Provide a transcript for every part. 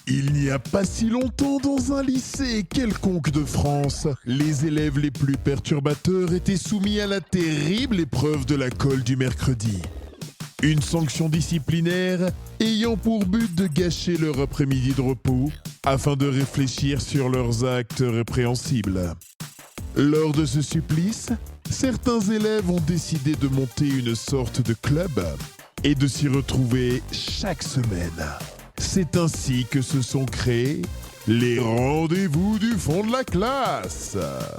Il n'y a pas si longtemps, dans un lycée quelconque de France, les élèves les plus perturbateurs étaient soumis à la terrible épreuve de la colle du mercredi. Une sanction disciplinaire ayant pour but de gâcher leur après-midi de repos afin de réfléchir sur leurs actes répréhensibles. Lors de ce supplice, certains élèves ont décidé de monter une sorte de club et de s'y retrouver chaque semaine. C'est ainsi que se sont créés les rendez-vous du fond de la classe.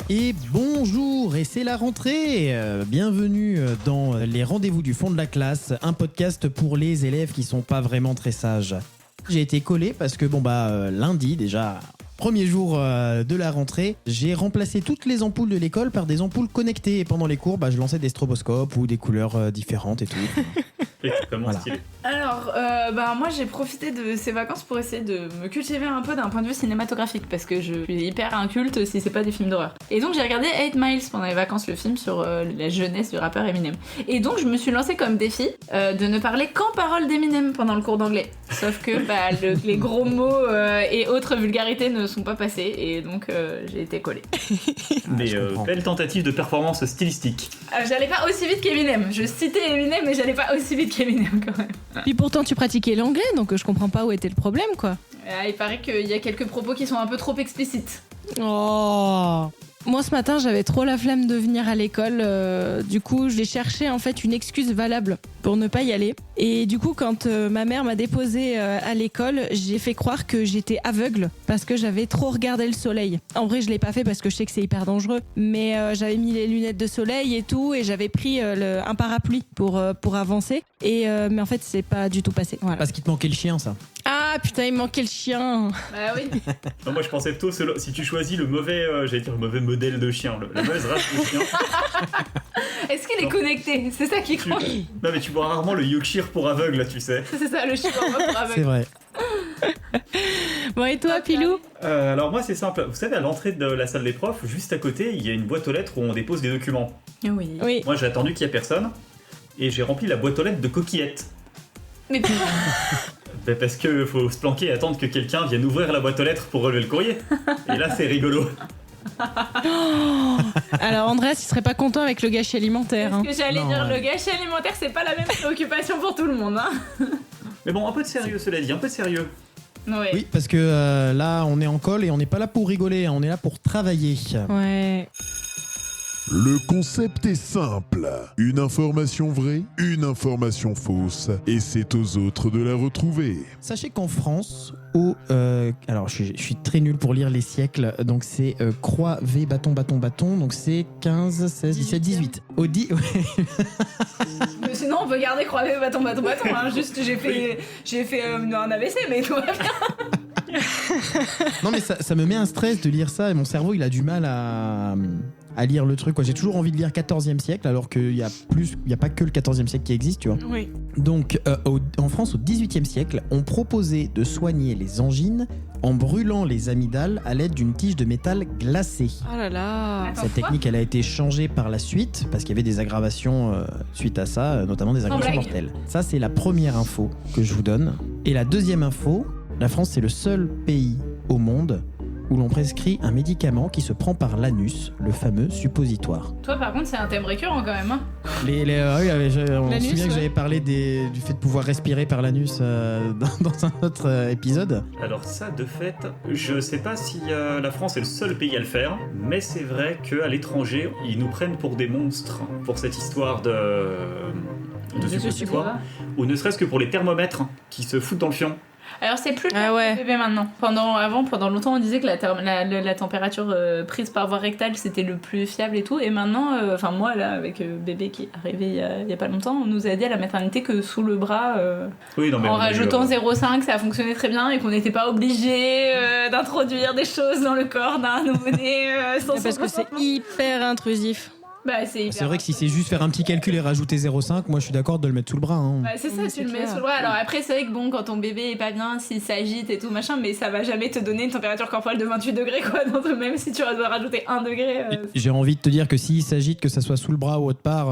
Et bonjour, et c'est la rentrée. Bienvenue dans les rendez-vous du fond de la classe, un podcast pour les élèves qui sont pas vraiment très sages. J'ai été collé parce que lundi déjà, premier jour de la rentrée, j'ai remplacé toutes les ampoules de l'école par des ampoules connectées. Et pendant les cours, je lançais des stroboscopes ou des couleurs différentes et tout. Voilà. Stylé. Alors, moi j'ai profité de ces vacances pour essayer de me cultiver un peu d'un point de vue cinématographique parce que je suis hyper inculte si c'est pas des films d'horreur. Et donc j'ai regardé 8 Miles pendant les vacances, le film sur la jeunesse du rappeur Eminem. Et donc je me suis lancée comme défi de ne parler qu'en paroles d'Eminem pendant le cours d'anglais. Sauf que les gros mots et autres vulgarités ne sont pas passés et donc j'ai été collée. Mais belle tentative de performance stylistique. J'allais pas aussi vite qu'Eminem. Je citais Eminem mais j'allais pas aussi vite qu'Eminem quand même. Puis pourtant tu pratiquais l'anglais, donc je comprends pas où était le problème, quoi. Il paraît qu'il y a quelques propos qui sont un peu trop explicites. Oh. Moi ce matin j'avais trop la flemme de venir à l'école, du coup j'ai cherché en fait une excuse valable pour ne pas y aller. Et du coup quand ma mère m'a déposée à l'école, j'ai fait croire que j'étais aveugle parce que j'avais trop regardé le soleil. En vrai je l'ai pas fait parce que je sais que c'est hyper dangereux, mais j'avais mis les lunettes de soleil et tout et j'avais pris un parapluie pour avancer. Mais en fait c'est pas du tout passé. Voilà. Parce qu'il te manquait le chien, ça. Ah putain il me manquait le chien. Bah oui. Non, moi je pensais plutôt si tu choisis le mauvais, le mauvais modèle de chien, la mauvaise race de chien. Est-ce qu'il est connecté? C'est ça qui compte. Non mais tu vois rarement le Yorkshire pour aveugle là, tu sais. C'est ça le chihuahua pour aveugle. C'est vrai. Bon et toi Pilou? Alors moi c'est simple, vous savez à l'entrée de la salle des profs, juste à côté il y a une boîte aux lettres où on dépose des documents. Oui. Oui. Moi j'ai attendu qu'il y ait personne et j'ai rempli la boîte aux lettres de coquillettes. Mais Parce que faut se planquer et attendre que quelqu'un vienne ouvrir la boîte aux lettres pour relever le courrier. Et là c'est rigolo. Alors Andreas il serait pas content avec le gâchis alimentaire. ce que j'allais Non, dire, ouais. le gâchis alimentaire, c'est pas la même préoccupation pour tout le monde. Hein. Mais bon, un peu de sérieux cela dit, un peu de sérieux. Ouais. Oui, parce que là, on est en colle et on n'est pas là pour rigoler, hein, on est là pour travailler. Ouais. Le concept est simple. Une information vraie, une information fausse. Et c'est aux autres de la retrouver. Sachez qu'en France, alors je suis très nul pour lire les siècles, donc c'est croix, V, bâton, bâton, bâton, donc c'est 15, 16, 17, 18. Ouais. Mais sinon, on peut garder croisé bâton. Hein. Juste, j'ai fait un AVC, mais tout va bien. Non mais ça me met un stress de lire ça et mon cerveau il a du mal à lire le truc, quoi. J'ai toujours envie de lire 14e siècle alors qu'il y a pas que le 14e siècle qui existe, tu vois. Oui. Donc en France au 18e siècle, on proposait de soigner les angines en brûlant les amygdales à l'aide d'une tige de métal glacé. Oh là là. Attends, Cette quoi technique, elle a été changée par la suite parce qu'il y avait des aggravations suite à ça, notamment des aggravations blague. mortelles. Ça, c'est la première info que je vous donne. Et la deuxième info, la France, c'est le seul pays au monde où l'on prescrit un médicament qui se prend par l'anus, le fameux suppositoire. Toi, par contre, c'est un thème récurrent quand même. Hein. On se L'anus, souvient que ouais. j'avais parlé du fait de pouvoir respirer par l'anus dans un autre épisode. Alors ça, de fait, je sais pas si la France est le seul pays à le faire, mais c'est vrai qu'à l'étranger, ils nous prennent pour des monstres pour cette histoire de suppositoire, ou ne serait-ce que pour les thermomètres qui se foutent dans le fion. Alors, c'est plus le Ah cas ouais. pour le bébé maintenant. Pendant longtemps, on disait que la température prise par voie rectale, c'était le plus fiable et tout. Et maintenant, moi, là, avec bébé qui est arrivé il y a pas longtemps, on nous a dit à la maternité que sous le bras, Oui, non, mais en on a eu, rajoutant 0,5, ça a fonctionné très bien et qu'on n'était pas obligé d'introduire des choses dans le corps d'un nouveau-né sans Parce que c'est hyper intrusif. Bah, c'est hyper C'est vrai que si c'est juste faire un petit calcul et rajouter 0,5, moi je suis d'accord de le mettre sous le bras. Hein. Bah, c'est ça, Oui, tu c'est le mets clair. sous le bras. Alors après, c'est vrai que bon, quand ton bébé est pas bien, s'il s'agite et tout machin, mais ça va jamais te donner une température corporelle de 28 degrés, quoi. Donc même si tu dois rajouter 1 degré. J'ai envie de te dire que s'il s'agite, que ça soit sous le bras ou autre part,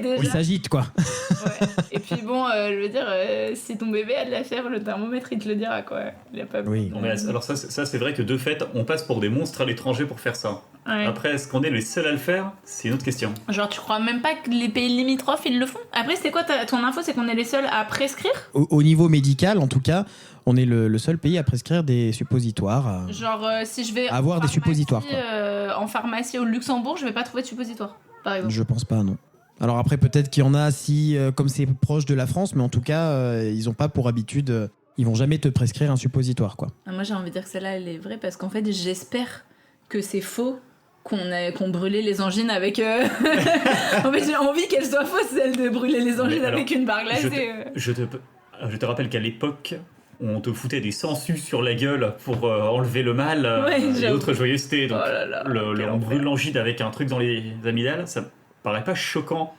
Déjà. il s'agite quoi. Ouais. Et puis bon, je veux dire, si ton bébé a de la fièvre, le thermomètre il te le dira, quoi. Il a pas. Oui. Non, mais alors ça c'est vrai que de fait, on passe pour des monstres à l'étranger pour faire ça. Ouais. Après, est-ce qu'on est les seuls à le faire? C'est une autre question. Genre, tu crois même pas que les pays limitrophes ils le font? Après, c'est quoi ton info? C'est qu'on est les seuls à prescrire? Au niveau médical, en tout cas, on est le seul pays à prescrire des suppositoires. Genre, si je vais. Avoir en des pharmacie, suppositoires, quoi. En pharmacie au Luxembourg, je vais pas trouver de suppositoire, par exemple. Je pense pas, non. Alors après, peut-être qu'il y en a si, comme c'est proche de la France, mais en tout cas, ils ont pas pour habitude, ils vont jamais te prescrire un suppositoire, quoi. Moi, j'ai envie de dire que celle-là, elle est vraie parce qu'en fait, j'espère que c'est faux. Qu'on brûlait les angines avec. En fait, j'ai envie qu'elle soit fausse, celle de brûler les angines Alors, avec une barre glacée. Je te rappelle qu'à l'époque, on te foutait des sangsues sur la gueule pour enlever le mal Ouais, et j'avoue. autres joyeusetés. Donc, Oh là là, quel on brûle enfer. l'angine avec un truc dans les amygdales, ça me paraît pas choquant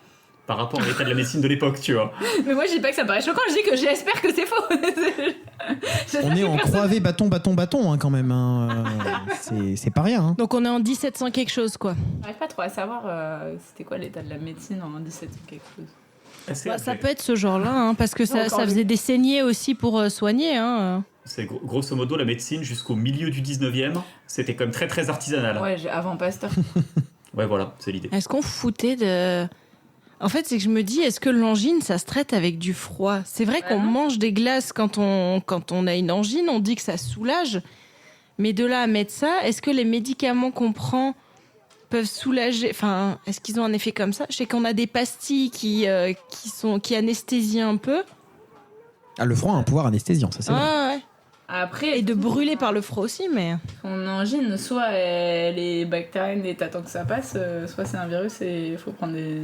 par rapport à l'état de la médecine de l'époque, tu vois. Mais moi, je dis pas que ça me paraît choquant, je dis que j'espère que c'est faux. On est en croisé bâton, hein, quand même. Hein. C'est pas rien. Hein. Donc on est en 1700 quelque chose, quoi. J'arrive pas trop à savoir c'était quoi l'état de la médecine en 17 ou quelque chose. Assez Bah, ça après. peut être ce genre-là, hein, parce que ça Encore faisait des saignées aussi pour soigner. Hein. C'est grosso modo la médecine jusqu'au milieu du 19e, c'était quand même très très artisanal. Ouais, avant Pasteur. Ouais, voilà, c'est l'idée. Est-ce qu'on foutait de... En fait, c'est que je me dis, est-ce que l'angine, ça se traite avec du froid? C'est vrai qu'on non. mange des glaces quand on a une angine, on dit que ça soulage. Mais de là à mettre ça, est-ce que les médicaments qu'on prend peuvent soulager? Enfin, est-ce qu'ils ont un effet comme ça? Je sais qu'on a des pastilles qui anesthésient un peu. Ah, le froid a un pouvoir anesthésiant, ça c'est vrai. Ah, ouais. Après, Et de brûler par le froid aussi, mais... ton angine, soit elle est bactérienne et t'attends que ça passe, soit c'est un virus et il faut prendre des...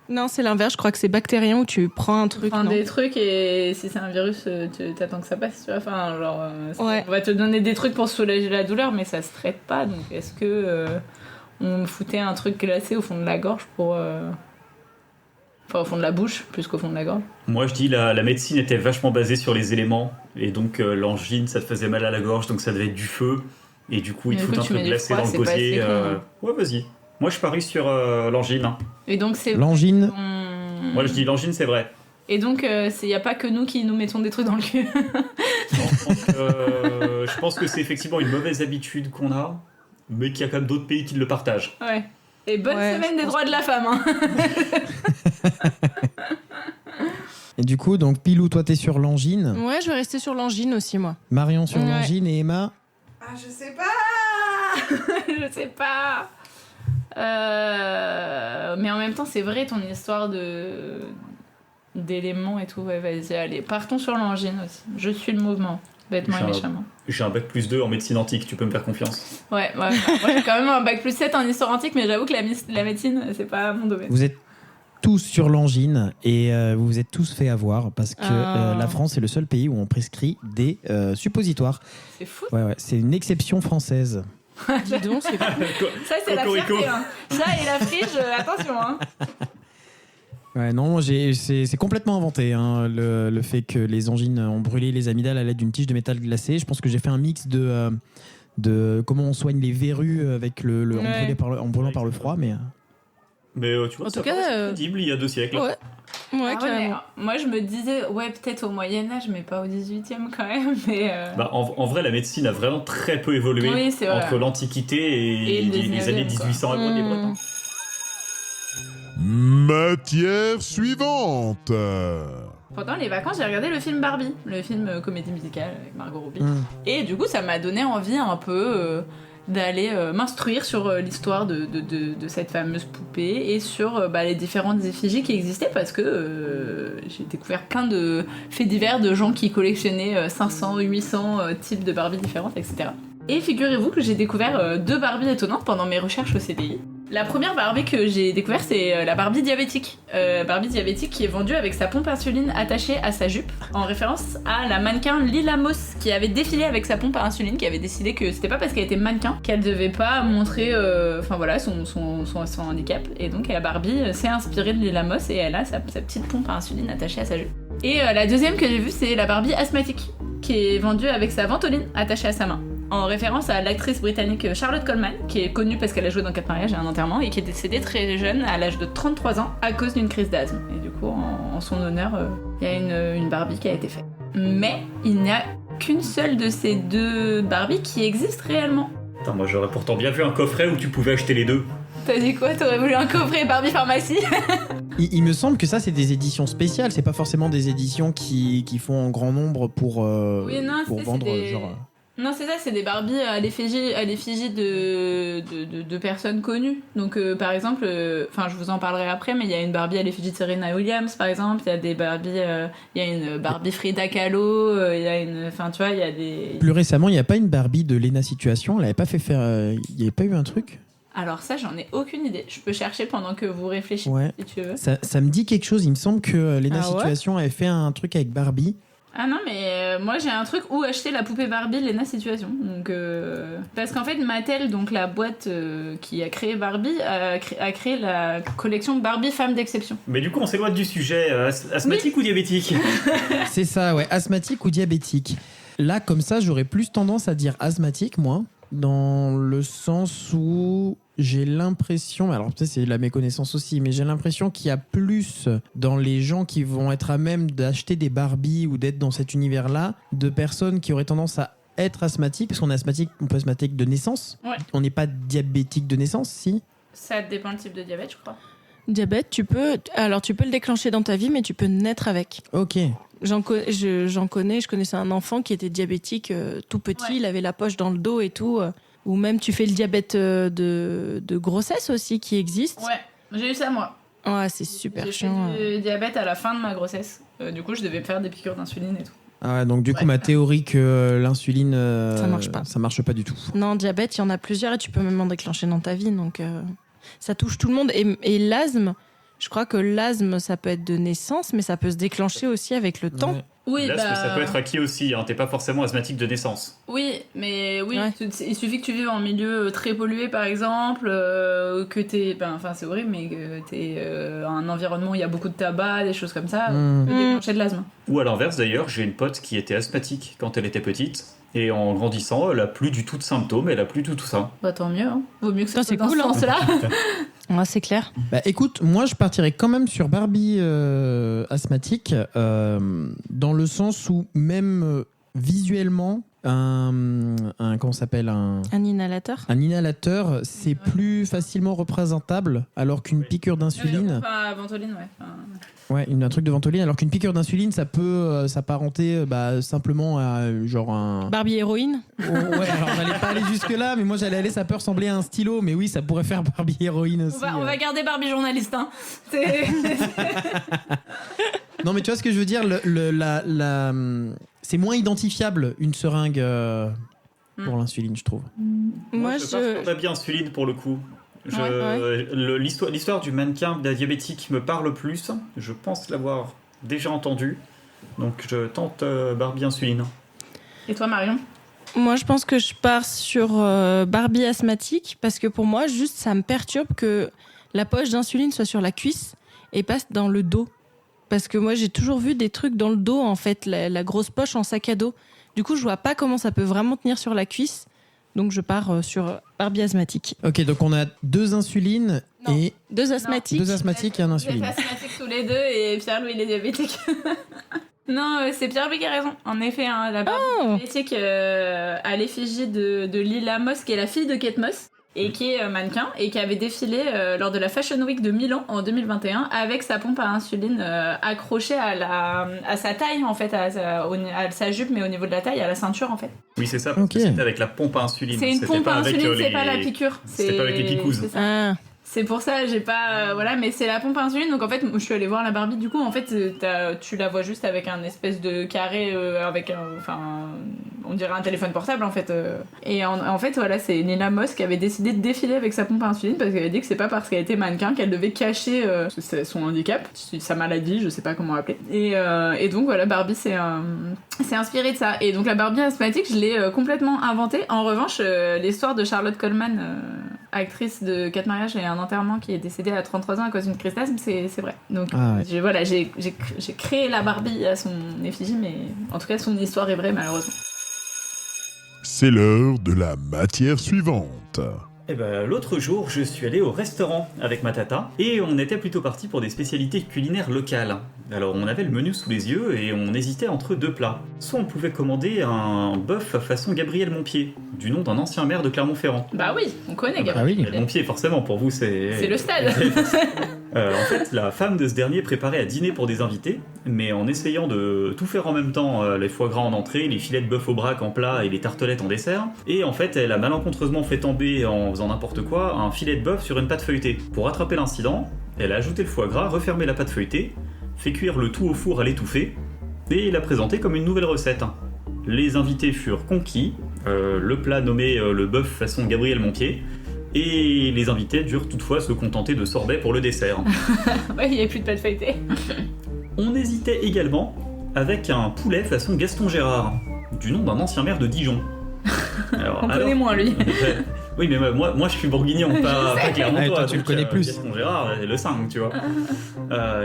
Non, c'est l'inverse, je crois que c'est bactérien où tu prends un truc, prendre non des trucs et si c'est un virus, tu t'attends que ça passe, tu vois. Enfin, genre, Ouais. on va te donner des trucs pour soulager la douleur, mais ça se traite pas. Donc, est-ce que on me foutait un truc glacé au fond de la gorge pour. Enfin, au fond de la bouche, plus qu'au fond de la gorge. Moi je dis la médecine était vachement basée sur les éléments, et donc l'angine ça te faisait mal à la gorge, donc ça devait être du feu, et du coup ils te Mais foutent écoute, un tu truc mets du glacé froid, dans le c'est pas gosier. assez con, hein. Ouais, vas-y. Moi je parie sur l'angine. Et donc, c'est. L'angine, Moi je dis l'angine c'est vrai. Et donc, il n'y a pas que nous qui nous mettons des trucs dans le cul. Je pense que c'est effectivement une mauvaise habitude qu'on a, mais qu'il y a quand même d'autres pays qui le partagent. Ouais. Et bonne Ouais, semaine je des pense droits de la femme, hein. et du coup, donc Pilou, toi t'es sur l'angine, Ouais, je vais rester sur l'angine aussi, moi. Marion sur Ouais. l'angine et Emma. Ah, je sais pas. Je sais pas. Mais en même temps, c'est vrai ton histoire d'éléments et tout. Ouais, vas-y, allez, partons sur l'angine aussi. Je suis le mouvement, bêtement et J'ai un- méchamment. J'ai un bac plus 2 en médecine antique, tu peux me faire confiance. Ouais. Moi j'ai quand même un bac plus 7 en histoire antique, mais j'avoue que la médecine, c'est pas mon domaine. Vous êtes tous sur l'angine et vous vous êtes tous fait avoir parce que Ah. la France est le seul pays où on prescrit des suppositoires. C'est fou. Ouais, c'est une exception française. Dis donc, c'est... Ça, c'est la Cocorico. fierté. Hein. Ça et la friche, attention. Hein. Ouais, non, c'est complètement inventé, hein, le fait que les angines ont brûlé les amygdales à l'aide d'une tige de métal glacé. Je pense que j'ai fait un mix de comment on soigne les verrues avec Ouais. en brûlant par le froid, mais Mais tu vois, En ça tout cas, paraît crédible il y a 2 siècles. Ouais, Ah ouais, carrément. mais, moi, je me disais, ouais, peut-être au Moyen-Âge, mais pas au 18e quand même. Mais, Bah, en vrai, la médecine a vraiment très peu évolué Oui, c'est vrai. entre l'Antiquité et, Et le les années 19e, quoi. 1800 à Bretagne. Mmh. Matière suivante. Pendant les vacances, j'ai regardé le film Barbie, le film comédie musicale avec Margot Robbie. Mmh. Et du coup, ça m'a donné envie un peu d'aller m'instruire sur l'histoire de cette fameuse poupée et sur les différentes effigies qui existaient parce que j'ai découvert plein de faits divers de gens qui collectionnaient 500, 800 types de Barbie différentes, etc. Et figurez-vous que j'ai découvert 2 Barbies étonnantes pendant mes recherches au CDI. La première Barbie que j'ai découverte, c'est la Barbie diabétique. Barbie diabétique qui est vendue avec sa pompe à insuline attachée à sa jupe, en référence à la mannequin Lila Moss, qui avait défilé avec sa pompe à insuline, qui avait décidé que c'était pas parce qu'elle était mannequin qu'elle devait pas montrer son handicap. Et donc la Barbie s'est inspirée de Lila Moss et elle a sa petite pompe à insuline attachée à sa jupe. Et la deuxième que j'ai vue, c'est la Barbie asthmatique, qui est vendue avec sa ventoline attachée à sa main, en référence à l'actrice britannique Charlotte Coleman, qui est connue parce qu'elle a joué dans 4 mariages et un enterrement, et qui est décédée très jeune, à l'âge de 33 ans, à cause d'une crise d'asthme. Et du coup, en son honneur, il y a une Barbie qui a été faite. Mais il n'y a qu'une seule de ces 2 Barbies qui existe réellement. Attends, moi j'aurais pourtant bien vu un coffret où tu pouvais acheter les deux. T'as dit quoi? T'aurais voulu un coffret Barbie pharmacie? Il me semble que ça, c'est des éditions spéciales. C'est pas forcément des éditions qui font en grand nombre pour vendre genre. Non, c'est ça, c'est des Barbies à l'effigie de personnes connues. Donc, par exemple, je vous en parlerai après, mais il y a une Barbie à l'effigie de Serena Williams, par exemple. Il y a des Barbies, il y a une Barbie Frida Kahlo. Il y a une, tu vois, il y a des. Plus récemment, il n'y a pas une Barbie de Lena Situation. Elle avait pas fait faire. Il n'y avait pas eu un truc. Alors ça, j'en ai aucune idée. Je peux chercher pendant que vous réfléchissez, si tu veux. Ça me dit quelque chose. Il me semble que Lena Situation avait fait un truc avec Barbie. Ah non, mais moi j'ai un truc où acheter la poupée Barbie Lena Situation. Donc, parce qu'en fait, Mattel, donc la boîte qui a créé Barbie, a créé la collection Barbie Femme d'exception. Mais du coup, on s'éloigne du sujet. Asthmatique ou diabétique? C'est ça, ouais. Asthmatique ou diabétique. Là, comme ça, j'aurais plus tendance à dire asthmatique, moi. Dans le sens où j'ai l'impression, alors peut-être c'est la méconnaissance aussi, mais j'ai l'impression qu'il y a plus dans les gens qui vont être à même d'acheter des Barbies ou d'être dans cet univers-là, de personnes qui auraient tendance à être asthmatiques, parce qu'on est asthmatique, on peut être asthmatique de naissance. Ouais. On n'est pas diabétique de naissance, si? Ça dépend du type de diabète, je crois. Diabète, tu peux le déclencher dans ta vie, mais tu peux naître avec. Ok. Je connaissais un enfant qui était diabétique tout petit, il avait la poche dans le dos et tout. Ou même tu fais le diabète de grossesse aussi qui existe. Ouais, j'ai eu ça moi. Ouais, c'est super chiant. J'ai fait du diabète à la fin de ma grossesse. Du coup, je devais faire des piqûres d'insuline et tout. Ah ouais, donc du coup, ma théorie que l'insuline, ça marche pas. Ça marche pas du tout. Non, diabète, il y en a plusieurs et tu peux même en déclencher dans ta vie. Donc ça touche tout le monde. Et l'asthme, je crois que l'asthme, ça peut être de naissance, mais ça peut se déclencher aussi avec le temps. Ouais. Oui, ça peut être acquis aussi, hein. T'es pas forcément asthmatique de naissance. Oui, mais il suffit que tu vives en milieu très pollué par exemple, que t'es, c'est horrible, mais que t'es un environnement où il y a beaucoup de tabac, des choses comme ça, peut déclencher de l'asthme. Ou à l'inverse d'ailleurs, j'ai une pote qui était asthmatique quand elle était petite, et en grandissant, elle a plus du tout de symptômes, elle a plus du tout ça. Bah tant mieux, hein. Vaut mieux que ça soit c'est cool, dans ce sens-là. Ouais, c'est clair. Bah écoute, moi je partirais quand même sur Barbie asthmatique, dans le sens où même visuellement, comment s'appelle un inhalateur. Un inhalateur, c'est plus facilement représentable, alors qu'une piqûre d'insuline. Ventoline, ouais. Ouais, un truc de ventoline, alors qu'une piqûre d'insuline, ça peut s'apparenter simplement à genre un. Barbie héroïne. Oh, ouais, alors j'allais pas aller jusque-là, mais moi j'allais aller, ça peut ressembler à un stylo, mais oui, ça pourrait faire Barbie héroïne aussi. On va garder Barbie journaliste, hein. Non, mais tu vois ce que je veux dire, c'est moins identifiable une seringue pour l'insuline, je trouve. Moi, je passe Barbie insuline pour le coup. L'histoire du mannequin diabétique me parle plus. Je pense l'avoir déjà entendu. Donc je tente Barbie insuline. Et toi, Marion? Moi, je pense que je pars sur Barbie asthmatique parce que pour moi, juste, ça me perturbe que la poche d'insuline soit sur la cuisse et passe dans le dos. Parce que moi, j'ai toujours vu des trucs dans le dos, en fait, la grosse poche en sac à dos. Du coup, je vois pas comment ça peut vraiment tenir sur la cuisse. Donc, je pars sur Barbie asthmatique. Ok, donc on a 2 insulines et... 2 asthmatiques. 2 asthmatiques et un insuline. Vous êtes asthmatiques tous les deux et Pierre-Louis, il est diabétique. Non, c'est Pierre-Louis qui a raison. En effet, la Barbie diabétique à l'effigie de Lila Moss, qui est la fille de Kate Moss, et qui est mannequin, et qui avait défilé lors de la Fashion Week de Milan en 2021 avec sa pompe à insuline accrochée à sa taille, en fait, à sa jupe, mais au niveau de la taille, à la ceinture, en fait. Oui, c'est ça, parce que c'était avec la pompe à insuline. C'est une pompe à insuline, c'est pas la piqûre. C'était pas avec les picouses. C'est ça. C'est pour ça, j'ai pas. Voilà, mais c'est la pompe à insuline. Donc en fait, je suis allée voir la Barbie. Du coup, en fait, tu la vois juste avec un espèce de carré, avec un. Enfin, on dirait un téléphone portable en fait. Et en fait, voilà, c'est Nina Moss qui avait décidé de défiler avec sa pompe à insuline parce qu'elle a dit que c'est pas parce qu'elle était mannequin qu'elle devait cacher son handicap, sa maladie, je sais pas comment appeler. Et donc voilà, Barbie, c'est inspiré de ça. Et donc la Barbie asthmatique, je l'ai complètement inventée. En revanche, l'histoire de Charlotte Coleman, actrice de 4 mariages et un enterrement qui est décédée à 33 ans à cause d'une crise d'asthme, c'est vrai. Donc j'ai créé la Barbie à son effigie, mais en tout cas son histoire est vraie malheureusement. C'est l'heure de la matière suivante. Eh ben, l'autre jour, je suis allé au restaurant avec ma tata et on était plutôt parti pour des spécialités culinaires locales. Alors on avait le menu sous les yeux et on hésitait entre deux plats. Soit on pouvait commander un bœuf façon Gabriel Montpied, du nom d'un ancien maire de Clermont-Ferrand. Bah oui, on connaît Gabriel. Ah oui. Gabriel Montpied, forcément, pour vous c'est le stade. En fait, la femme de ce dernier préparait à dîner pour des invités, mais en essayant de tout faire en même temps, les foie gras en entrée, les filets de bœuf au braque en plat et les tartelettes en dessert. Et en fait, elle a malencontreusement fait tomber, en faisant n'importe quoi, un filet de bœuf sur une pâte feuilletée. Pour rattraper l'incident, elle a ajouté le foie gras, refermé la pâte feuilletée, fait cuire le tout au four à l'étouffée, et l'a présenté comme une nouvelle recette. Les invités furent conquis, le plat nommé le bœuf façon Gabriel Montpied, et les invités durent toutefois se contenter de sorbet pour le dessert. Ouais, il n'y avait plus de pâte feuilletée. On hésitait également avec un poulet façon Gaston Gérard, du nom d'un ancien maire de Dijon. On connaît moins lui. Oui, mais moi je suis bourguignon, pas Clermontois. Toi, tu le connais plus. Gaston Gérard, le 5, tu vois.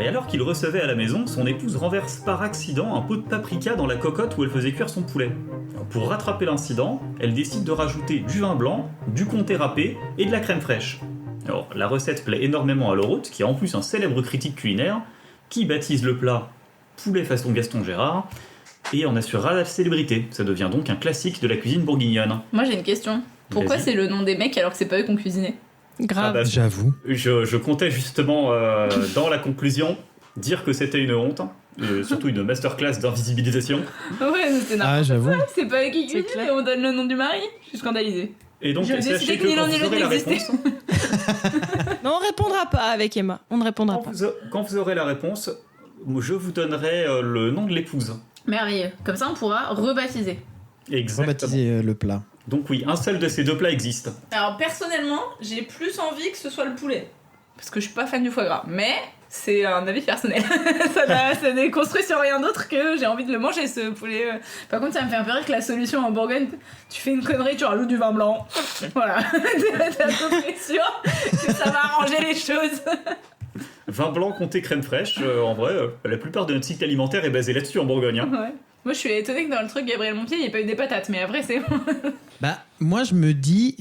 Et alors qu'il recevait à la maison, son épouse renverse par accident un pot de paprika dans la cocotte où elle faisait cuire son poulet. Pour rattraper l'incident, elle décide de rajouter du vin blanc, du comté râpé et de la crème fraîche. Alors, la recette plaît énormément à leur hôte, qui est en plus un célèbre critique culinaire, qui baptise le plat poulet façon Gaston Gérard, et en assurera la célébrité. Ça devient donc un classique de la cuisine bourguignonne. Moi j'ai une question. Pourquoi Vas-y. c'est le nom des mecs alors que c'est pas eux qui ont cuisiné? Grave. Ah bah, J'avoue. Je comptais justement, dans la conclusion, dire que c'était une honte, surtout une masterclass d'invisibilisation. Ouais, c'était n'importe Ah, j'avoue. quoi. C'est pas eux qui C'est cuisinent clair. et on donne le nom du mari. Je suis scandalisée. Et donc, J'ai décidé sachez que ni que l'un quand ni vous l'autre aurez la n'existait. réponse, Non, on répondra pas avec Emma. On ne répondra pas. quand vous aurez la réponse, je vous donnerai le nom de l'épouse. Merveilleux. Comme ça on pourra rebaptiser. Exactement. Rebaptiser le plat. Donc oui, un seul de ces deux plats existe. Alors personnellement, j'ai plus envie que ce soit le poulet. Parce que je suis pas fan du foie gras. Mais c'est un avis personnel. ça n'est construit sur rien d'autre que j'ai envie de le manger ce poulet. Par contre, ça me fait un peu rire que la solution en Bourgogne, tu fais une connerie, tu rajoutes du vin blanc. Voilà. T'es à peu près sûr que ça va arranger les choses. Vin blanc, comté, crème fraîche, en vrai, la plupart de notre cycle alimentaire est basé là-dessus en Bourgogne. Hein. Ouais. Moi, je suis étonnée que dans le truc Gabriel Montpied, il n'y ait pas eu des patates. Mais après, c'est bon. Bah, moi, je me dis,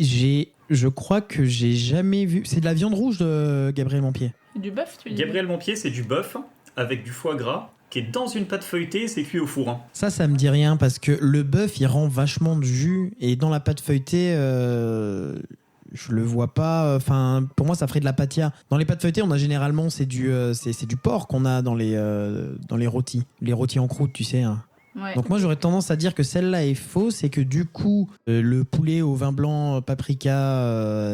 je crois que j'ai jamais vu. C'est de la viande rouge de Gabriel Montpied. Du bœuf, tu dis. Gabriel Montpied, c'est du bœuf avec du foie gras qui est dans une pâte feuilletée et c'est cuit au four. Hein. Ça me dit rien parce que le bœuf, il rend vachement de jus et dans la pâte feuilletée, je le vois pas. Enfin, pour moi, ça ferait de la pâtière. Dans les pâtes feuilletées, on a généralement c'est du porc qu'on a dans les rôtis en croûte, tu sais. Hein. Ouais. Donc moi, j'aurais tendance à dire que celle-là est fausse et que du coup, le poulet au vin blanc, paprika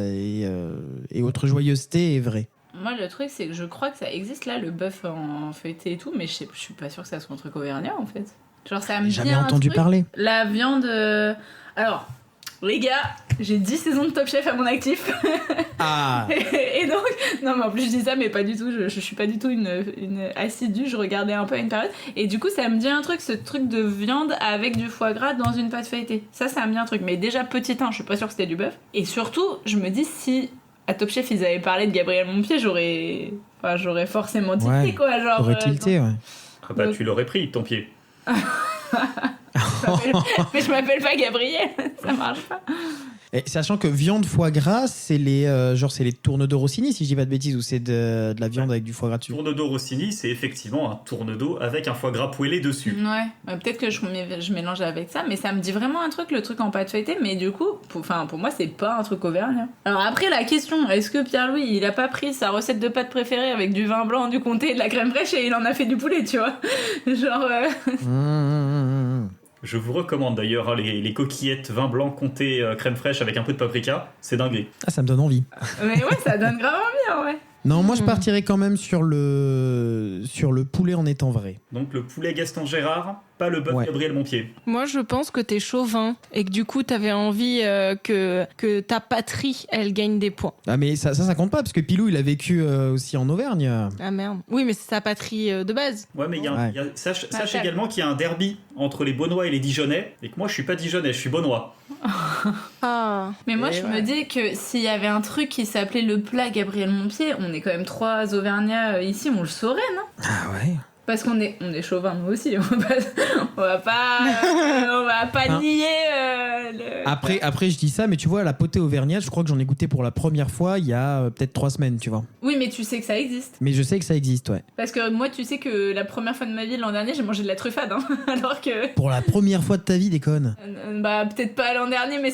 et autres joyeusetés est vrai. Moi, le truc, c'est que je crois que ça existe là, le bœuf en feuilleté et tout, mais je suis pas sûre que ça soit un truc auvergnat en fait. Genre, ça me J'ai dit jamais un entendu truc. parler. La viande. Alors, les gars, j'ai 10 saisons de Top Chef à mon actif. Ah. Et donc, non, mais en plus, je dis ça, mais pas du tout. Je suis pas du tout une assidue. Je regardais un peu à une période. Et du coup, ça me dit un truc, ce truc de viande avec du foie gras dans une pâte feuilletée. Ça me dit un truc. Mais déjà, petit 1, je suis pas sûre que c'était du bœuf. Et surtout, je me dis si. À Top Chef, ils avaient parlé de Gabriel Montpied, j'aurais forcément tilté, Ouais, quoi. Genre, Aurait tilté, ouais. Ah bah tu l'aurais pris, ton pied. mais je m'appelle pas Gabriel, ça marche pas. Et sachant que viande foie gras, c'est les tournedos Rossini, si je dis pas de bêtises, ou c'est de la viande avec du foie gras dessus. Tournedos Rossini, c'est effectivement un tournedos avec un foie gras poêlé dessus. Ouais, peut-être que je mélange avec ça, mais ça me dit vraiment un truc, le truc en pâte feuilletée, mais du coup, pour moi, c'est pas un truc auvergnat. Alors après, la question, est-ce que Pierre-Louis, il a pas pris sa recette de pâte préférée avec du vin blanc, du comté et de la crème fraîche et il en a fait du poulet, tu vois? Genre... Je vous recommande d'ailleurs hein, les coquillettes vin blanc comté crème fraîche avec un peu de paprika, c'est dingue. Ah, ça me donne envie. Mais ouais, ça donne grave envie, ouais. Non, moi je partirais quand même sur le poulet en étant vrai. Donc le poulet Gaston Gérard, pas le bœuf Ouais. Gabriel Montpied. Moi, je pense que t'es chauvin et que du coup, t'avais envie que ta patrie, elle gagne des points. Ah mais ça compte pas parce que Pilou il a vécu aussi en Auvergne. Ah merde. Oui, mais c'est sa patrie de base. Ouais, mais Ouais. sache Attends. également qu'il y a un derby entre les Beaunois et les Dijonais, et que moi je suis pas Dijonais, je suis Beaunois. Ah. Mais moi, Et je ouais. me dis que s'il y avait un truc qui s'appelait le plat Gabriel Montpied, on est quand même 3 Auvergnats ici, on le saurait, non? Ah ouais. Parce qu'on est chauvins, nous aussi. On va pas Hein. nier Après je dis ça mais tu vois la potée auvergnate, je crois que j'en ai goûté pour la première fois il y a peut-être 3 semaines, tu vois. Oui, mais tu sais que ça existe. Mais je sais que ça existe, ouais. Parce que moi, tu sais que la première fois de ma vie, l'an dernier, j'ai mangé de la truffade. Hein. Alors que... Pour la première fois de ta vie, déconne. Bah, peut-être pas l'an dernier, mais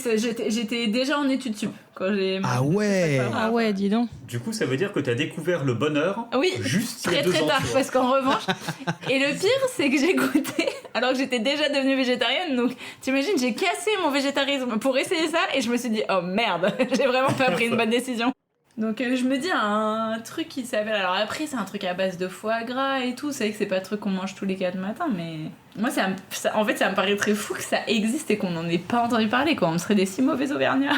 j'étais déjà en études sup. Quand j'ai Ah ouais. Ah ouais, dis donc. Du coup, ça veut dire que t'as découvert le bonheur Oui, juste il y a très 2 très ans. tard. tu vois. Parce qu'en revanche... Et le pire, c'est que j'ai goûté alors que j'étais déjà devenue végétarienne. Donc, t'imagines, j'ai cassé mon végétarisme pour essayer ça. Et je me suis dit, oh merde, j'ai vraiment pas pris une bonne décision. Donc je me dis un truc qui s'appelle... Alors après c'est un truc à base de foie gras et tout, c'est vrai que c'est pas un truc qu'on mange tous les 4 matins, mais... Moi en fait ça me paraît très fou que ça existe et qu'on n'en ait pas entendu parler quoi, on serait des si mauvais Auvergnats.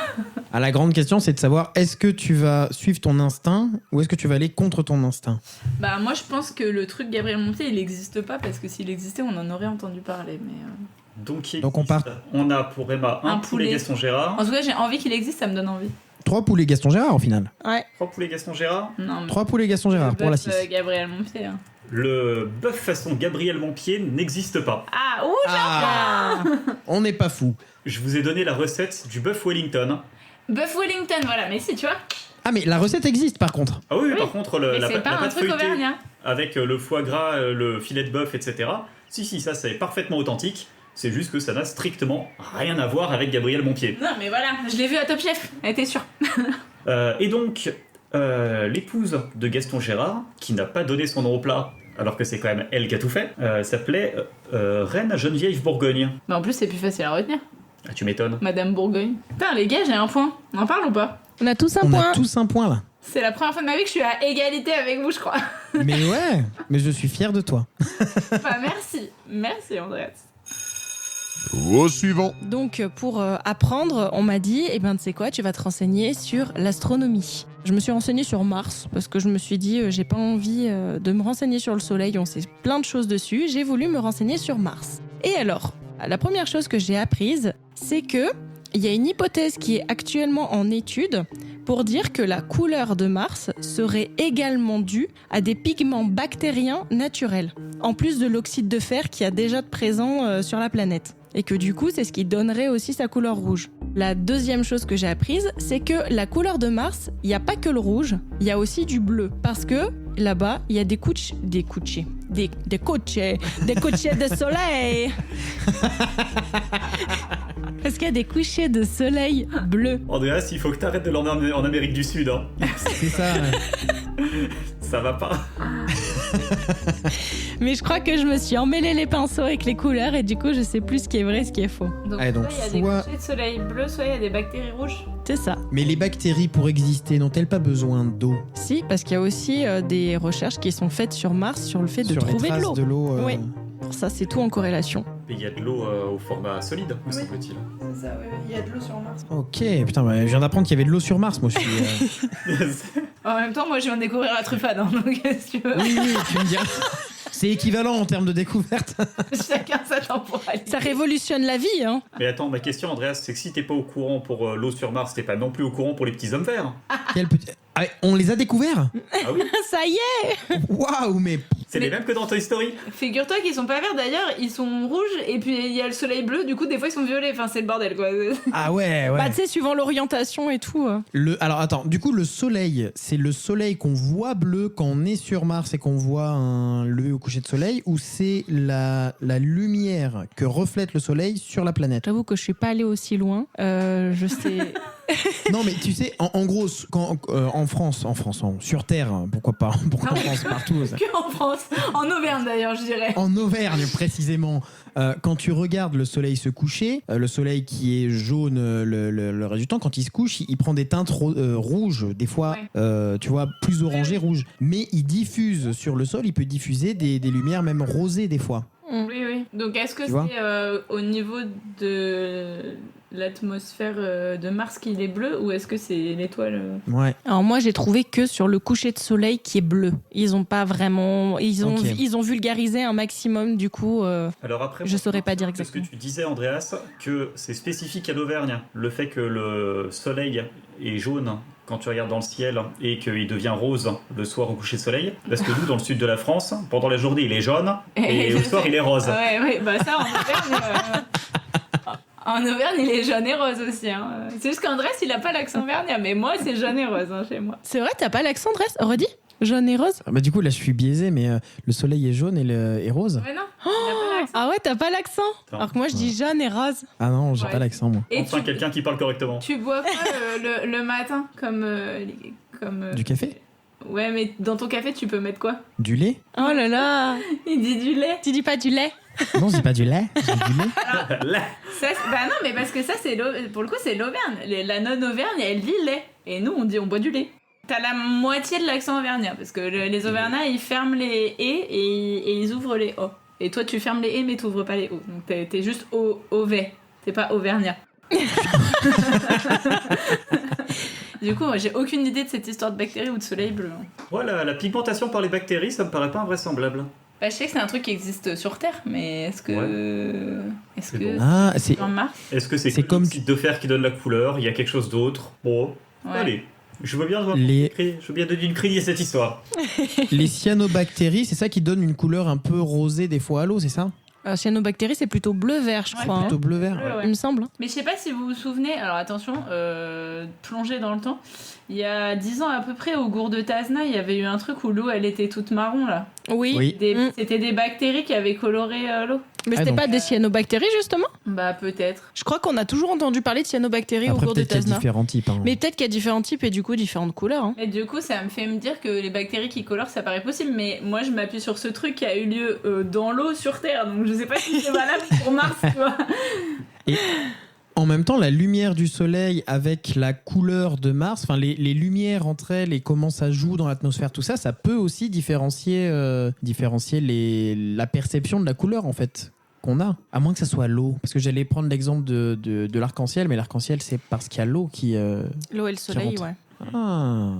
Ah, la grande question c'est de savoir est-ce que tu vas suivre ton instinct ou est-ce que tu vas aller contre ton instinct. Bah moi je pense que le truc Gabriel Montpied il existe pas parce que s'il existait on en aurait entendu parler, mais... Donc, on part. On a pour Emma un Un poulet poulet. Gaston Gérard, En tout cas j'ai envie qu'il existe, ça me donne envie. 3 poulets Gaston Gérard au final. Ouais. 3 poulets Gaston Gérard, Non, mais... 3 poulets Gaston Gérard le pour la bœuf, 6. Gabriel Montpied. Hein. le bœuf façon Gabriel Montpied n'existe pas. Ah, ouh, Ah, on n'est pas fou. Je vous ai donné la recette du bœuf Wellington. Buff Wellington, voilà, mais si, tu vois. Ah mais la recette existe par contre. Ah oui, Oui, par contre, Mais la c'est pâte pas un pâte truc feuilletée auvergnat. avec le foie gras, le filet de bœuf, etc. Si, ça c'est parfaitement authentique. C'est juste que ça n'a strictement rien à voir avec Gabriel Montpied. Non, mais voilà, je l'ai vu à Top Chef, elle était sûre. Et donc, l'épouse de Gaston Gérard, qui n'a pas donné son nom au plat, alors que c'est quand même elle qui a tout fait, s'appelait Reine Geneviève Bourgogne. Mais en plus, c'est plus facile à retenir. Ah, tu m'étonnes. Madame Bourgogne. Putain, les gars, j'ai un point. On en parle ou pas? On a tous un On point. a tous un point là. C'est la première fois de ma vie que je suis à égalité avec vous, je crois. Mais ouais, mais je suis fier de toi. Enfin, merci. Merci, Andreas. Au suivant. Donc pour apprendre, on m'a dit, eh ben tu sais quoi, tu vas te renseigner sur l'astronomie. Je me suis renseignée sur Mars parce que je me suis dit, j'ai pas envie de me renseigner sur le Soleil, on sait plein de choses dessus, j'ai voulu me renseigner sur Mars. Et alors, la première chose que j'ai apprise, c'est que il y a une hypothèse qui est actuellement en étude pour dire que la couleur de Mars serait également due à des pigments bactériens naturels, en plus de l'oxyde de fer qui a déjà de présent sur la planète. Et que du coup, c'est ce qui donnerait aussi sa couleur rouge. La deuxième chose que j'ai apprise, c'est que la couleur de Mars, il n'y a pas que le rouge, il y a aussi du bleu. Parce que là-bas, il y a des couchers de soleil. Parce qu'il y a des couchers de soleil bleus. Andreas, il faut que t'arrêtes de l'emmener en Amérique du Sud. Hein. C'est ça. Ça va pas. Mais je crois que je me suis emmêlé les pinceaux avec les couleurs et du coup, je sais plus ce qui est vrai, ce qui est faux. Donc, Allez, donc, soit il y a des soit- couchers de soleil bleu, soit il y a des bactéries rouges. C'est ça. Mais les bactéries pour exister n'ont-elles pas besoin d'eau? Si, parce qu'il y a aussi des recherches qui sont faites sur Mars sur le fait de Sur les trouver de traces l'eau. de l'eau. Oui. Ça, c'est tout en corrélation. Mais il y a de l'eau au format solide, me semble-t-il. C'est ça, oui, il y a de l'eau sur Mars. Ok, putain, bah, je viens d'apprendre qu'il y avait de l'eau sur Mars, moi je suis. En même temps, moi, je viens de découvrir la truffade, hein, donc qu'est-ce que tu veux. Oui, tu me diras. C'est équivalent en termes de découverte. Chacun sa temporalité. Ça révolutionne la vie, hein. Mais attends, ma question, Andreas, c'est que si t'es pas au courant pour l'eau sur Mars, t'es pas non plus au courant pour les petits hommes verts. Quel petit... Ah, on les a découverts? Ah oui, Ça y est. Waouh, mais. c'est les mêmes que dans Toy Story. Figure-toi qu'ils sont pas verts d'ailleurs, ils sont rouges et puis il y a le soleil bleu, du coup des fois ils sont violets, enfin c'est le bordel quoi. Ah ouais, ouais. Bah, tu sais, suivant l'orientation et tout. Alors attends, du coup le soleil, c'est le soleil qu'on voit bleu quand on est sur Mars et qu'on voit un lever au coucher de soleil, ou c'est la lumière que reflète le soleil sur la planète? J'avoue que je suis pas allée aussi loin. Je sais. Non, mais tu sais, en gros, en France, sur Terre, hein, pourquoi pas en France, partout. Ça. Que en France, en Auvergne d'ailleurs, je dirais. En Auvergne, précisément. Quand tu regardes le soleil se coucher, le soleil qui est jaune le reste du temps, quand il se couche, il prend des teintes rouges, des fois, tu vois, plus orangées, rouges. Mais il diffuse sur le sol, il peut diffuser des lumières même rosées des fois. Oui. Donc est-ce que c'est au niveau de l'atmosphère de Mars qu'il est bleu ou est-ce que c'est l'étoile Ouais. Alors moi j'ai trouvé que sur le coucher de soleil qui est bleu. Ils ont pas vraiment, ils ont vulgarisé un maximum du coup. Alors après, je saurais pas dire parce exactement. que tu disais, Andreas, que c'est spécifique à l'Auvergne, le fait que le soleil est jaune quand tu regardes dans le ciel et qu'il devient rose le soir au coucher de soleil, parce que nous, dans le sud de la France, pendant la journée, il est jaune et le soir, il est rose. Ouais, bah ça en Auvergne. En Auvergne, il est jaune et rose aussi. Hein. C'est juste qu'Andrés, il a pas l'accent auvergnat, mais moi, c'est jaune et rose chez moi. C'est vrai, t'as pas l'accent, Dress? Redis. Jaune et rose. Bah du coup là je suis biaisé, mais le soleil est jaune et rose. Ouais, non, il a pas l'accent. Ah ouais, t'as pas l'accent. Attends. Alors que moi je dis jaune et rose. Ah non, j'ai Ouais. pas l'accent moi. Et Enfin, quelqu'un qui parle correctement. tu bois quoi le matin comme Du café? Ouais, mais dans ton café, tu peux mettre quoi? Du lait? Oh là là. Il dit du lait. Tu dis pas du lait? Non, je dis pas du lait, je dis du lait. Là. Ça, bah non, mais parce que ça, c'est pour le coup, c'est l'Auvergne. La non-Auvergne, elle dit lait. Et nous, on boit du lait. T'as la moitié de l'accent auvergnat, parce que les Auvergnats, ils ferment les « et » et ils ouvrent les « o ». Et toi, tu fermes les « et » mais t'ouvres pas les « o ». Donc t'es juste auvet. T'es pas auvergnat. Du coup, moi, j'ai aucune idée de cette histoire de bactéries ou de soleil bleu. Hein. Voilà, la pigmentation par les bactéries, ça me paraît pas invraisemblable. Bah, je sais que c'est un truc qui existe sur Terre, mais est-ce que... Est-ce C'est que... bon. Ah, c'est En Mars? Est-ce que c'est C'est comme comme- l'oxyde de fer qui donne la couleur? Il y a quelque chose d'autre? Bon, Ouais. allez. Je veux bien donner une crédit à cette histoire. les cyanobactéries, c'est ça qui donne une couleur un peu rosée des fois à l'eau, c'est ça? Cyanobactéries, c'est plutôt bleu-vert, je Ouais, crois. Plutôt bleu vert. Ouais, ouais. Il me semble. Mais je sais pas si vous vous souvenez, alors attention, plongez dans le temps. Il y a 10 ans à peu près, au gour de Tazna, il y avait eu un truc où l'eau elle était toute marron là. Oui. Oui. C'était des bactéries qui avaient coloré l'eau. Mais Ah, c'était donc- pas des cyanobactéries justement? Bah peut-être. Je crois qu'on a toujours entendu parler de cyanobactéries Après au cours de peut-être qu'il y a Tazna. différents types. Hein. Mais peut-être qu'il y a différents types et du coup différentes couleurs. Hein. Et du coup, ça me fait me dire que les bactéries qui colorent, ça paraît possible. Mais moi, je m'appuie sur ce truc qui a eu lieu dans l'eau sur Terre. Donc je sais pas si c'est valable pour Mars, tu vois. Et en même temps, la lumière du soleil avec la couleur de Mars, enfin les lumières entre elles et comment ça joue dans l'atmosphère, tout ça, ça peut aussi différencier la perception de la couleur en fait qu'on a, à moins que ça soit l'eau. Parce que j'allais prendre l'exemple de l'arc-en-ciel, mais l'arc-en-ciel c'est parce qu'il y a l'eau qui... L'eau et le soleil, rentre. ouais. Ah,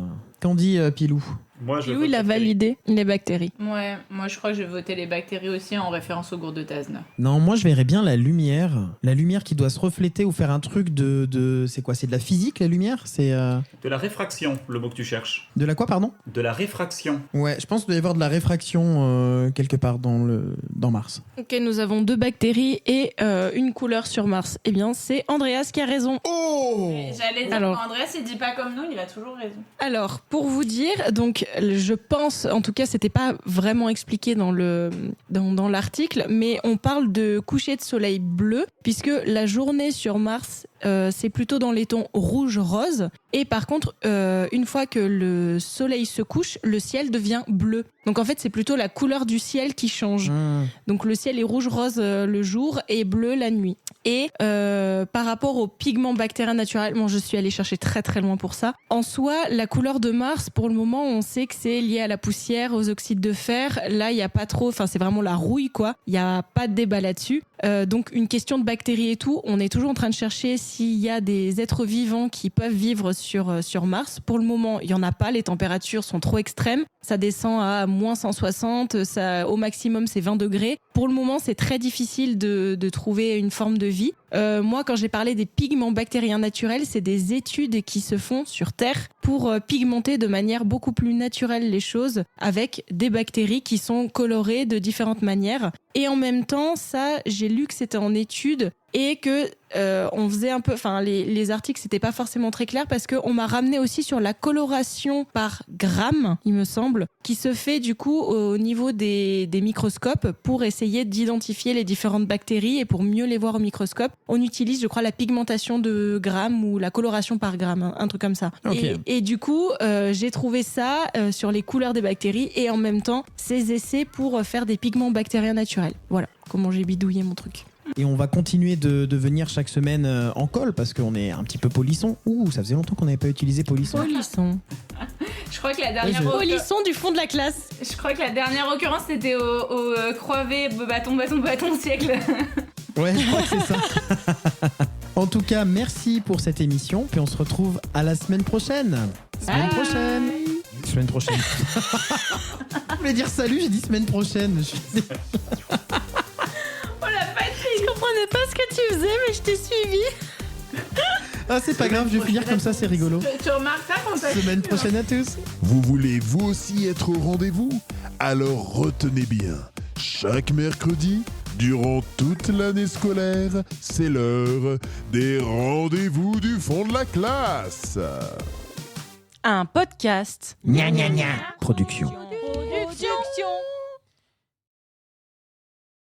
qu'en dit Pilou? Moi, je Et vote oui, il a bactéries. validé les bactéries. Ouais, moi je crois que je vais voter les bactéries aussi en référence au gour de Tazna. Non, moi je verrais bien la lumière qui doit se refléter ou faire un truc de c'est quoi? C'est de la physique la lumière? C'est De la réfraction, le mot que tu cherches. de la quoi, pardon? De la réfraction. Ouais, je pense qu'il doit y avoir de la réfraction quelque part dans Mars. Ok, nous avons 2 bactéries et une couleur sur Mars. Eh bien, c'est Andreas qui a raison. Oh! J'allais dire Alors. qu'Andrés, il dit pas comme nous, il a toujours raison. Alors, pour vous dire, donc, je pense, en tout cas, c'était pas vraiment expliqué dans l'article, mais on parle de coucher de soleil bleu, puisque la journée sur Mars, c'est plutôt dans les tons rouge-rose. Et par contre, une fois que le soleil se couche, le ciel devient bleu. Donc en fait, c'est plutôt la couleur du ciel qui change. Donc le ciel est rouge-rose le jour et bleu la nuit. Et par rapport aux pigments bactériens naturels, bon, je suis allée chercher très très loin pour ça. En soi, la couleur de Mars, pour le moment, on sait que c'est lié à la poussière, aux oxydes de fer. Là, il y a pas trop, enfin c'est vraiment la rouille quoi. Il y a pas de débat là-dessus. Donc une question de bactéries et tout, on est toujours en train de chercher s'il y a des êtres vivants qui peuvent vivre sur Mars. Pour le moment, il y en a pas, les températures sont trop extrêmes. Ça descend à moins 160, ça, au maximum c'est 20 degrés. Pour le moment, c'est très difficile de trouver une forme de vie. Moi, quand j'ai parlé des pigments bactériens naturels, c'est des études qui se font sur Terre pour pigmenter de manière beaucoup plus naturelle les choses avec des bactéries qui sont colorées de différentes manières. Et en même temps, ça, j'ai lu que c'était en étude et que on faisait un peu, enfin les articles c'était pas forcément très clair parce que on m'a ramené aussi sur la coloration par gramme, il me semble, qui se fait du coup au niveau des microscopes pour essayer d'identifier les différentes bactéries et pour mieux les voir au microscope. On utilise, je crois, la pigmentation de grammes ou la coloration par gramme, un truc comme ça. Ok. Et du coup, j'ai trouvé ça sur les couleurs des bactéries et en même temps, ces essais pour faire des pigments bactériens naturels. Voilà comment j'ai bidouillé mon truc. Et on va continuer de venir chaque semaine en colle parce qu'on est un petit peu polisson. Ouh, ça faisait longtemps qu'on n'avait pas utilisé polisson. Polisson. Je crois que la dernière Oui, Polisson du fond de la classe. Je crois que la dernière occurrence c'était au croivé bâton siècle. Ouais, je crois que c'est ça. En tout cas, merci pour cette émission. Puis on se retrouve à la semaine prochaine. Semaine Bye. prochaine. Semaine prochaine. Je voulais dire salut, j'ai dit semaine prochaine. Oh la fatigue. Je comprenais pas ce que tu faisais, mais je t'ai suivi. Ah, c'est pas grave, je vais finir comme ça, c'est rigolo. Tu remarques ça quand ça Semaine prochaine à tous. Vous voulez vous aussi être au rendez-vous? Alors retenez bien, chaque mercredi, durant toute l'année scolaire, c'est l'heure des rendez-vous du fond de la classe. Un podcast. Production.